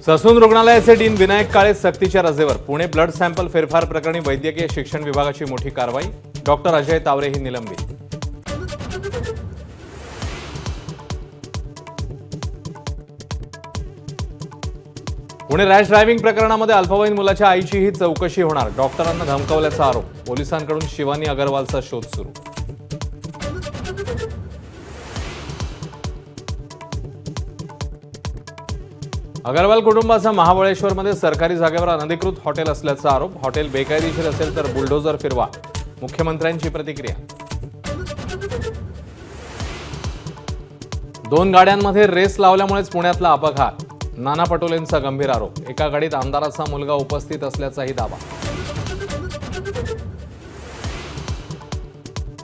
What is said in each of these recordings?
Sassoon रुग्णालयाचे dean Vinayak काळे सक्तीच्या रजेवर. पुणे ब्लड सॅम्पल फेरफार प्रकरणी वैद्यकीय शिक्षण विभागाची मोठी कारवाई. डॉक्टर अजय तावरेही निलंबित. पुणे रॅश ड्रायव्हिंग प्रकरणामध्ये अल्पवयीन मुलाच्या आईचीही चौकशी होणार. डॉक्टरांना धमकावल्याचा आरोप. पोलिसांकडून शिवानी अग्रवालचा शोध सुरू. अग्रवाल कुटुंबाचा महाबळेश्वरमध्ये सरकारी जागेवर अनधिकृत हॉटेल असल्याचा आरोप. हॉटेल बेकायदेशीर असेल तर बुलडोझर फिरवा. मुख्यमंत्र्यांची प्रतिक्रिया. 2 गाड्यांमध्ये रेस लावल्यामुळेच पुण्यातला अपघात. नाना पटोलेंचा गंभीर आरोप. एका गाडीत आमदाराचा मुलगा उपस्थित असल्याचाही दावा.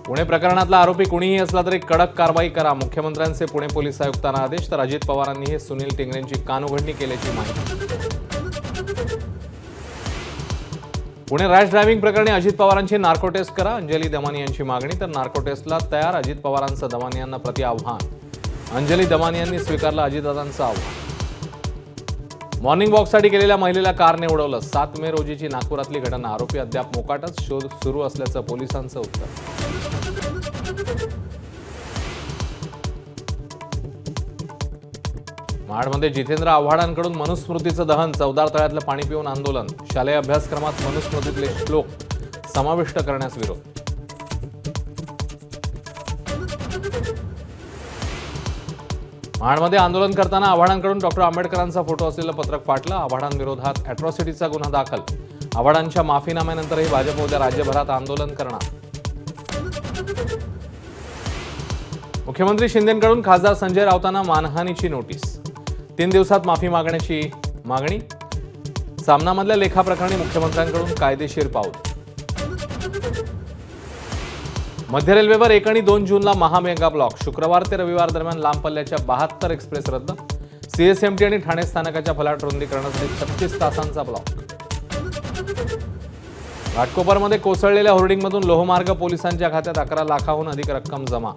पुणे प्रकरणातला आरोपी कुणीही असला तरी कडक कारवाई करा. मुख्यमंत्र्यांचे पुणे पोलीस आयुक्तांना आदेश. तर अजित पवारांनीही सुनील टिंगरेंची कानउघडणी केल्याची माहिती. पुणे रॅश ड्रायव्हिंग प्रकरणी अजित पवारांची नार्को टेस्ट करा. अंजली दमानी यांची मागणी. तर नार्को टेस्टला तयार अजित पवारांचं दमानी यांना प्रति आव्हान. अंजली दमानी यांनी स्वीकारलं अजितदादांचं आव्हान. मॉर्निंग वॉकसाठी गेलेल्या महिलेला कारने उडवलं. 7 मे रोजीची नागपुरातली घटना. आरोपी अद्याप मोकाटच. शोध सुरू असल्याचं पोलिसांचं उत्तर. महाडमध्ये जितेंद्र आव्हाडांकडून मनुस्मृतीचं दहन. चौदार तळ्यातलं पाणी पिऊन आंदोलन. शालेय अभ्यासक्रमात मनुस्मृतीतले श्लोक समाविष्ट करण्यास विरोध. महाडमध्ये आंदोलन करताना आव्हाडांकडून डॉक्टर आंबेडकरांचा फोटो असलेलं पत्रक फाटलं. आव्हाडांविरोधात अॅट्रॉसिटीचा गुन्हा दाखल. आव्हाडांच्या माफीनाम्यानंतरही भाजप उद्या राज्यभरात आंदोलन करणार. मुख्यमंत्री शिंदेंकडून खासदार संजय राऊतांना मानहानीची नोटीस. 3 दिवसात माफी मागण्याची मागणी. सामनामधल्या लेखाप्रकरणी मुख्यमंत्र्यांकडून कायदेशीर पाऊल. मध्य रेल्वेवर 1 आणि 2 जूनला महामेगा ब्लॉक. शुक्रवार ते रविवार दरम्यान लांब पल्ल्याच्या 72 एक्सप्रेस रद्द. सीएसएमटी आणि ठाणे स्थानकाच्या फलाट रुंदीकरणासाठी 36 तासांचा ब्लॉक. घाटकोपरमध्ये कोसळलेल्या होर्डिंगमधून लोहमार्ग पोलिसांच्या खात्यात 11 लाखाहून अधिक रक्कम जमा.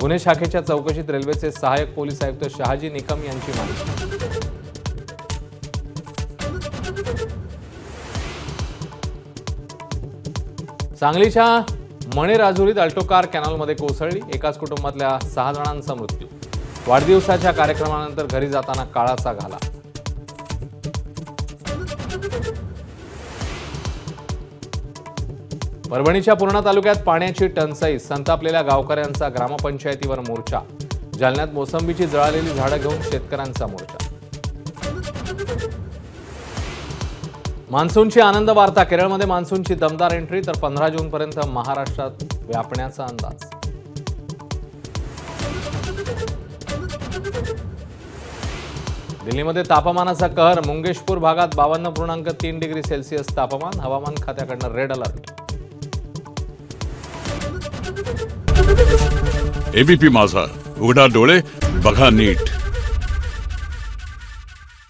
गुन्हे शाखेच्या चौकशीत रेल्वेचे सहाय्यक पोलीस आयुक्त शहाजी निकम यांची माहिती. सांगलीच्या मणेराजुरीत अल्टो कार कॅनॉलमध्ये कोसळली. एकाच कुटुंबातल्या 6 जणांचा मृत्यू. वाढदिवसाच्या कार्यक्रमानंतर घरी जाताना काळाचा घाला. परभणीच्या पूर्णा तालुक्यात पाण्याची टंचाई. संतापलेल्या गावकऱ्यांचा ग्रामपंचायतीवर मोर्चा. जालन्यात मोसंबीची जळालेली झाडं घेऊन शेतकऱ्यांचा मोर्चा. मान्सूनची आनंद वार्ता. केरळमध्ये मान्सूनची दमदार एंट्री. तर 15 जूनपर्यंत महाराष्ट्रात व्यापण्याचा अंदाज. दिल्लीमध्ये तापमानाचा कहर. मुंगेशपूर भागात 52.3 डिग्री सेल्सिअस तापमान. हवामान खात्याकडनं रेड अलर्ट. एबीपी माझा, उघडा डोळे बघा नीट.